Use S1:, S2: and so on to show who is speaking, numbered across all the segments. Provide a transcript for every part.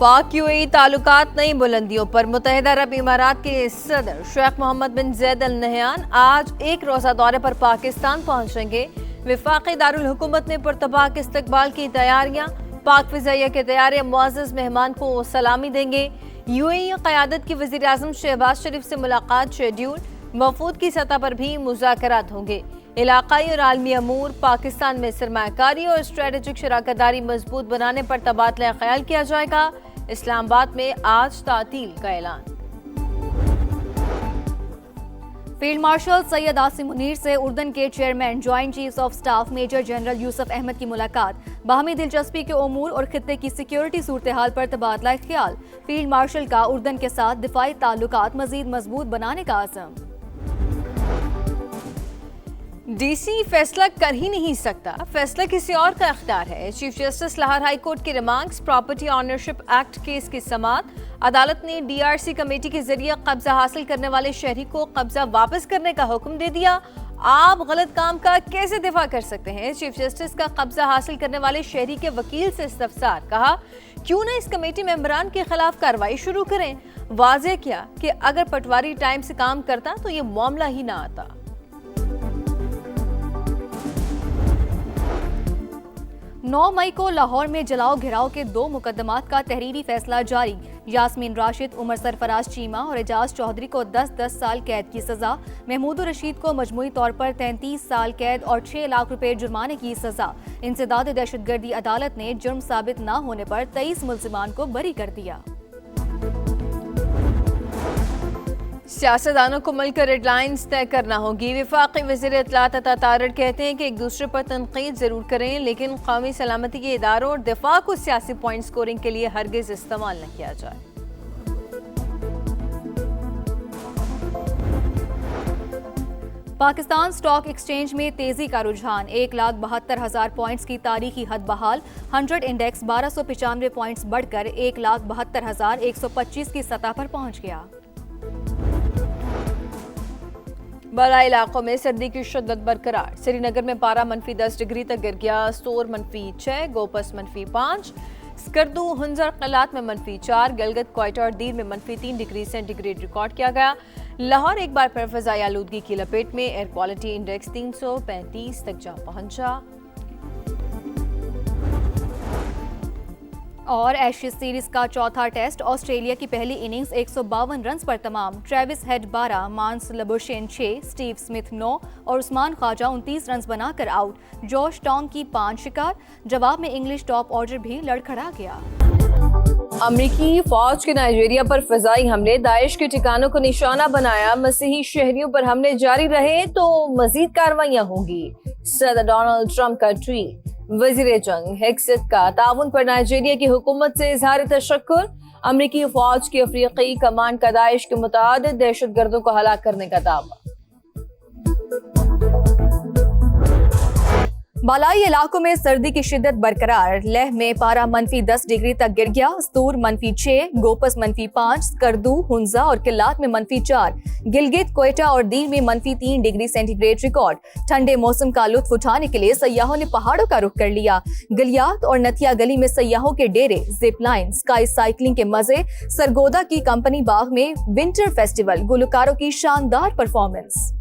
S1: पाक यूएई ताल्लुकात नई बुलंदियों पर। मुत्तहिदा अरब इमारात के सदर शेख मोहम्मद बिन ज़ैद अल नहयान आज एक रोज़ा दौरे पर पाकिस्तान पहुंचेंगे। वफाकी दारुल हुकूमत में पुरतबाक इस्तकबाल की तैयारियां। पाक फिज़ाइया के तैयारे मुअज़्ज़ज़ मेहमान को सलामी देंगे। यूएई क़यादत की वज़ीर आज़म शहबाज शरीफ से मुलाकात शेड्यूल। वफूद की सतह पर भी मुज़ाकरात होंगे। इलाकाई और आलमी अमूर, पाकिस्तान में सरमायाकारी और स्ट्रेटेजिक शराकतदारी मजबूत बनाने पर तबादला ख्याल किया जाएगा। इस्लामाबाद में आज तातील का ऐलान।
S2: फील्ड मार्शल सैयद आसिम मुनीर से उर्दन के chairman joint chiefs of staff major general Yusuf Ahmad की मुलाकात। बाहमी दिलचस्पी के उमूर और खित्ते की सिक्योरिटी सूरत हाल पर तबादला ख्याल। फील्ड मार्शल का उर्दन के साथ दिफाई ताल्लुकात मजीद मजबूत बनाने का आज़म।
S1: डीसी फैसला कर ही नहीं सकता, फैसला किसी और का इख्तियार है। Chief justice Lahore high court के remarks. Property ownership act case की समाअत। अदालत ने डीआरसी कमेटी के जरिए कब्जा हासिल करने वाले शहरी को कब्जा वापस करने का हुक्म दे दिया। आप गलत काम का कैसे दिफा कर सकते हैं? चीफ जस्टिस का कब्जा हासिल करने वाले शहरी के वकील से इस्तफसार। कहा क्यों ना इस कमेटी मेंबरान के खिलाफ कार्रवाई शुरू करें। वाज़ेह किया कि अगर पटवारी टाइम से काम करता तो ये मामला ही ना आता।
S2: 9 मई को लाहौर में जलाओ घिराव के 2 मुकदमात का तहरीरी फैसला जारी। यास्मीन राशिद, उमर सरफराज चीमा और एजाज चौधरी को 10-10 साल कैद की सजा। महमूद रशीद को मजमूई तौर पर 33 साल कैद और 6 लाख रुपए जुर्माने की सजा। इंसदाद दहशतगर्दी अदालत ने जुर्म साबित न होने पर 23 मुल्जिमान को बरी कर दिया।
S1: सियासतदानों को मिलकर रेड लाइन्स तय करना होगी। वफाकी वज़ीर इत्तलात अता तारड़ कहते हैं कि एक दूसरे पर तनकीद जरूर करें, लेकिन कौमी सलामती के इदारों और दिफा को सियासी पॉइंट स्कोरिंग के लिए हरगिज इस्तेमाल न किया जाए।
S2: पाकिस्तान स्टॉक एक्सचेंज में तेजी का रुझान। 1,72,000 पॉइंट्स की तारीखी हद बहाल। 100 इंडेक्स 1295 पॉइंट्स बढ़कर 1,72,125 की सतह पर पहुंच गया।
S1: बड़ा इलाकों में सर्दी की शिद्दत बरकरार। श्रीनगर में पारा -10 डिग्री तक गिर गया। सोर -6, गोपस -5, स्कर्दू हुंजर क़िलात में -4, गलगत क्वेटा और दीर में -3 डिग्री सेंटीग्रेड रिकॉर्ड किया गया। लाहौर एक बार फिर फ़ज़ाई आलूदगी की लपेट में। एयर क्वालिटी इंडेक्स 335 तक जा पहुंचा।
S2: और एशेज सीरीज का चौथा टेस्ट ऑस्ट्रेलिया की पहली इनिंग्स 152 रन्स पर तमाम। ट्रेविस हेड 12, मांस लबुशेन 6, स्टीव स्मिथ 9 और उस्मान ख्वाजा 29 रन्स बनाकर आउट। जॉश टोंग की 5 शिकार। जवाब में इंग्लिश टॉप ऑर्डर भी लड़खड़ा गया।
S1: अमरीकी फौज के नाइजीरिया पर फ़ज़ाई हमले। दाइश के ठिकानों को निशाना बनाया। मसीही शहरियों पर हमले जारी रहे तो मजीद कार्रवाइयां होंगी। सदर डोनाल्ड ट्रंप का ट्वीट। वज़ीर जंग हेक्सेट का ताउन पर नाइजीरिया की हुकूमत से इज़हार तशक्कुर। अमरीकी फौज की अफ्रीकी कमान का दाइश के मुतादिद दहशतगर्दों को हलाक करने का दावा।
S2: बालाई इलाकों में सर्दी की शिद्दत बरकरार। लेह में पारा -10 डिग्री तक गिर गया। स्तूर -6, गोपस -5, स्कर्दू, हुंजा और किल्लात में -4, गिलगित, क्वेटा और दीर में -3 डिग्री सेंटीग्रेड रिकॉर्ड। ठंडे मौसम का लुत्फ उठाने के लिए सयाहों ने पहाड़ों का रुख कर लिया। गलियात और नथिया गली में सयाहों के डेरे, जिप लाइन, स्काई साइकिलिंग के मजे। सरगोदा की कंपनी बाग में विंटर फेस्टिवल, गुलकारों की शानदार परफॉर्मेंस।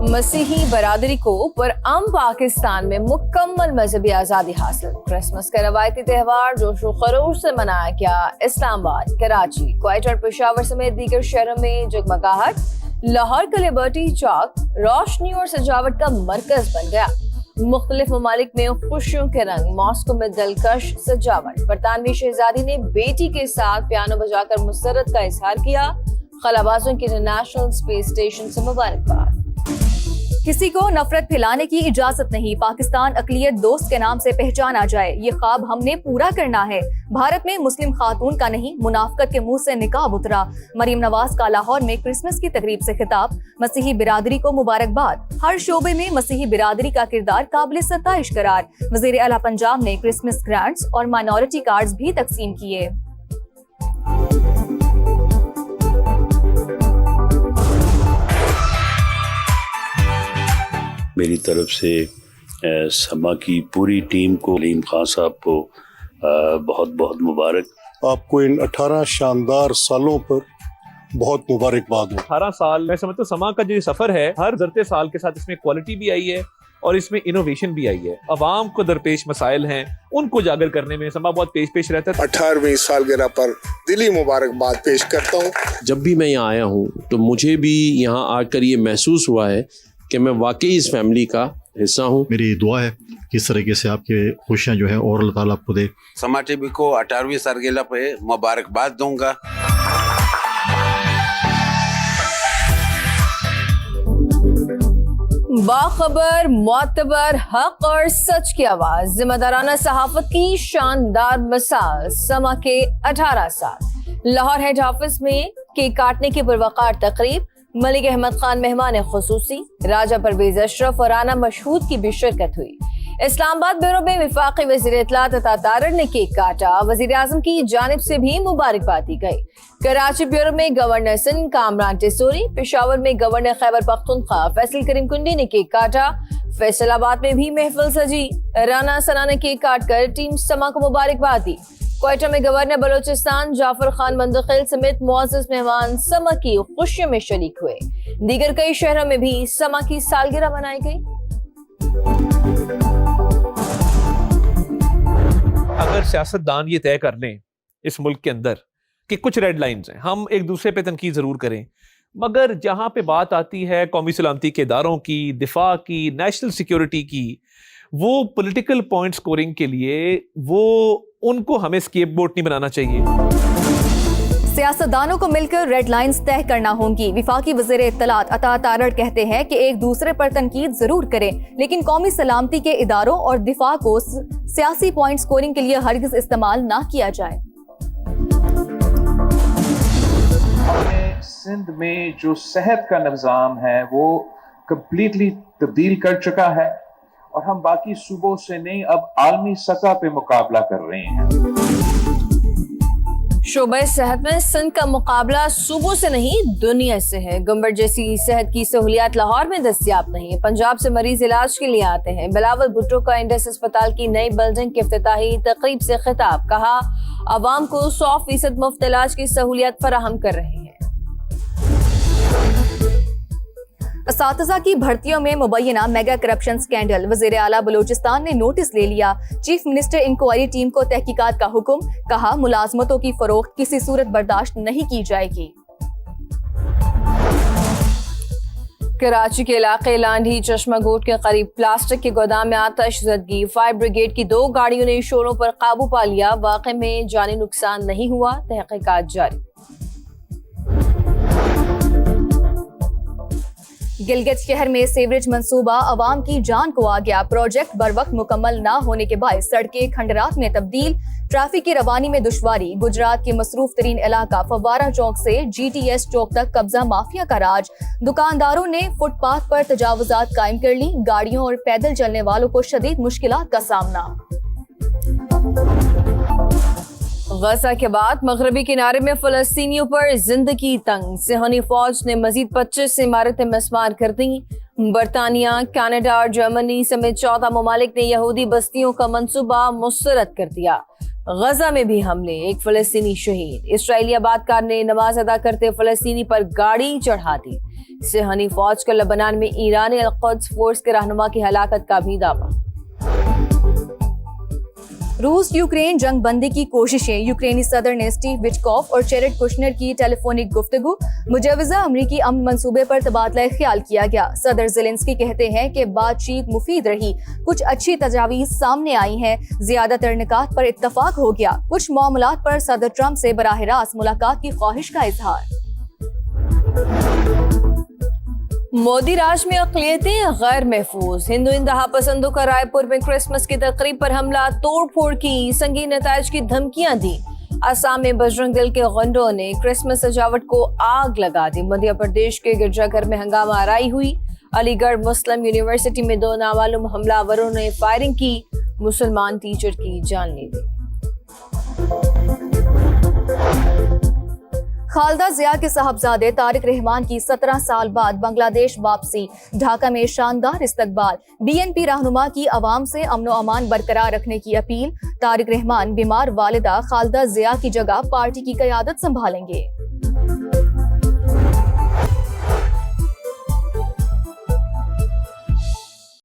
S1: मसीही बरादरी को पुरअमन पाकिस्तान में मुकम्मल मजहबी आज़ादी हासिल। क्रिसमस का रवायती त्यौहार जोशो खरोश से मनाया गया। इस्लामाबाद, कराची, क्वेटा और पेशावर समेत दीगर शहरों में जगमगाहट। लाहौर का लिबर्टी चौक रोशनी और सजावट का मरकज बन गया। मुख्तलिफ ममालिक में खुशियों के रंग। मॉस्को में दिलकश सजावट। बरतानवी शहजादी ने बेटी के साथ पियानो बजाकर मुसर्रत का इजहार किया। खलाबाजों की इंटरनेशनल स्पेस स्टेशन से मुबारकबाद।
S2: किसी को नफरत फैलाने की इजाजत नहीं। पाकिस्तान अकलियत दोस्त के नाम से पहचाना जाए, ये ख्वाब हमने पूरा करना है। भारत में मुस्लिम खातून का नहीं, मुनाफकत के मुंह से निकाब उतरा। मरीम नवाज का लाहौर में क्रिसमस की तकरीब से खिताब। मसीही बिरादरी को मुबारकबाद। हर शोबे में मसीही बिरादरी का किरदार काबिल सताइश करार। वज़ीर आला पंजाब ने क्रिसमस ग्रांट्स और माइनॉरिटी कार्ड्स भी तकसीम किए।
S3: میری طرف سے سما کی پوری ٹیم کو، علیم خان صاحب کو بہت بہت مبارک.
S4: آپ کو ان 18 شاندار سالوں پر بہت مبارکباد ہو.
S5: 18 سال میں سمجھتا ہوں سما کا جو سفر ہے، ہر گزرتے سال کے ساتھ اس میں کوالٹی بھی آئی ہے اور اس میں انوویشن بھی آئی ہے. عوام کو درپیش مسائل ہیں، ان کو اجاگر کرنے میں سما بہت پیش رہتا ہے.
S6: 18ویں سالگرہ پر دلی مبارکباد پیش کرتا ہوں.
S7: جب بھی میں یہاں آیا ہوں تو مجھے بھی یہاں آ کر یہ محسوس ہوا ہے کہ میں واقعی اس فیملی کا حصہ ہوں.
S8: میری دعا ہے کہ اس طریقے سے آپ کی خوشیاں جو ہیں اور اللہ تعالیٰ آپ کو دے.
S9: سما ٹی وی کو 18ویں سالگرہ پہ مبارکباد دوں گا.
S1: باخبر، معتبر، حق اور سچ کی آواز، ذمہ دارانہ صحافت کی شاندار مثال. سما کے 18 سال. لاہور ہیڈ آفس میں کیک کاٹنے کی پروقار تقریب. ملک احمد خان مہمان خصوصی. راجہ پرویز اشرف اور رانا مشہود کی بھی شرکت ہوئی. اسلام آباد بیورو میں وفاقی وزیر اطلاعات عطا تارڑ نے کیک کاٹا. وزیر اعظم کی جانب سے بھی مبارکباد دی گئی. کراچی بیورو میں گورنر سندھ کامران ٹیسوری. پشاور میں گورنر خیبر پختونخوا فیصل کریم کنڈی نے کیک کاٹا. فیصل آباد میں بھی محفل سجی. رانا ثنا نے کیک کاٹ کر ٹیم سما کو مبارکباد دی. کوئٹہ میں گورنر بلوچستان جعفر خان مندقل سمیت معزز مہمان سما کی خوشیوں میں شریک ہوئے. دیگر کئی شہروں میں بھی سما کی سالگرہ منائی گئی.
S5: اگر سیاستدان یہ طے کر لیں اس ملک کے اندر کہ کچھ ریڈ لائنز ہیں، ہم ایک دوسرے پہ تنقید ضرور کریں، مگر جہاں پہ بات آتی ہے قومی سلامتی کے اداروں کی، دفاع کی، نیشنل سیکیورٹی کی، وہ پولیٹیکل پوائنٹ سکورنگ کے لیے وہ ان کو ہمیں اسکیپ بوٹ نہیں بنانا چاہیے.
S2: سیاستدانوں کو مل کر ریڈ لائنز طے کرنا ہوں گی. وفاقی وزیر اطلاعات عطا تارڑ کہتے ہیں کہ ایک دوسرے پر تنقید ضرور کریں، لیکن قومی سلامتی کے اداروں اور دفاع کو سیاسی پوائنٹ سکورنگ کے لیے ہرگز استعمال نہ کیا جائے.
S10: ہم نے سندھ میں جو صحت کا نظام ہے وہ کمپلیٹلی تبدیل کر چکا ہے اور ہم باقی صوبوں سے نہیں، اب عالمی سطح پہ مقابلہ کر رہے ہیں.
S1: شعبہ صحت میں سندھ کا مقابلہ صوبوں سے نہیں دنیا سے ہے. گنبر جیسی صحت کی سہولیات لاہور میں دستیاب نہیں. پنجاب سے مریض علاج کے لیے آتے ہیں. بلاول بھٹو کا انڈس اسپتال کی نئی بلڈنگ کی افتتاحی تقریب سے خطاب. کہا عوام کو 100% مفت علاج کی سہولیات فراہم کر رہے ہیں.
S2: اساتذہ کی بھرتیوں میں مبینہ میگا کرپشن سکینڈل. وزیر اعلیٰ بلوچستان نے نوٹس لے لیا. چیف منسٹر انکوائری ٹیم کو تحقیقات کا حکم. کہا ملازمتوں کی فروخت کسی صورت برداشت نہیں کی جائے گی.
S1: کراچی کے علاقے لانڈھی چشمہ گوٹ کے قریب پلاسٹک کے گودام میں آتش زدگی. فائر بریگیڈ کی 2 گاڑیوں نے شعلوں پر قابو پا لیا. واقعے میں جانی نقصان نہیں ہوا. تحقیقات جاری.
S2: گلگت شہر میں سیوریج منصوبہ عوام کی جان کو آ گیا. پروجیکٹ بر وقت مکمل نہ ہونے کے باعث سڑکیں کھنڈرات میں تبدیل. ٹریفک کی روانی میں دشواری. گجرات کے مصروف ترین علاقہ فوارہ چوک سے GTS چوک تک قبضہ مافیا کا راج. دکانداروں نے فٹ پاتھ پر تجاوزات قائم کر لی. گاڑیوں اور پیدل چلنے والوں کو شدید مشکلات کا سامنا.
S1: غزہ کے بعد مغربی کنارے میں فلسطینیوں پر زندگی تنگ. صہیونی فوج نے مزید 25 عمارتیں مسمار کر دیں. برطانیہ، کینیڈا اور جرمنی سمیت 14 ممالک نے یہودی بستیوں کا منصوبہ مسترد کر دیا. غزہ میں بھی حملے. 1 فلسطینی شہید. اسرائیلی آبادکار نے نماز ادا کرتے فلسطینی پر گاڑی چڑھا دی. صہیونی فوج کا لبنان میں ایرانی القدس فورس کے رہنما کی ہلاکت کا بھی دعویٰ.
S2: روس یوکرین جنگ بندی کی کوششیں. یوکرینی صدر نے اسٹیو وٹکوف اور جیرڈ کشنر کی ٹیلی فونک گفتگو. مجوزہ امریکی امن منصوبے پر تبادلہ خیال کیا گیا. صدر زیلنسکی کہتے ہیں کہ بات چیت مفید رہی. کچھ اچھی تجاویز سامنے آئی ہیں. زیادہ تر نکات پر اتفاق ہو گیا. کچھ معاملات پر صدر ٹرمپ سے براہ راست ملاقات کی خواہش کا اظہار.
S1: مودی راج میں اقلیتیں غیر محفوظ. ہندو انتہا پسندوں کا رائے پور میں کرسمس کی تقریب پر حملہ توڑ پھوڑ کی. سنگین نتائج کی دھمکیاں دی. آسام میں بجرنگ دل کے غنڈوں نے کرسمس سجاوٹ کو آگ لگا دی. مدھیہ پردیش کے گرجا گھر میں ہنگامہ آرائی ہوئی. علی گڑھ مسلم یونیورسٹی میں 2 نامعلوم حملہ آوروں نے فائرنگ کی. مسلمان ٹیچر کی جان لے لی.
S2: خالدہ ضیاء کے صاحبزادے طارق رحمان کی 17 سال بعد بنگلہ دیش واپسی، ڈھاکہ میں شاندار استقبال، BNP رہنما کی عوام سے امن و امان برقرار رکھنے کی اپیل، طارق رحمان بیمار والدہ خالدہ ضیاء کی جگہ پارٹی کی قیادت سنبھالیں گے۔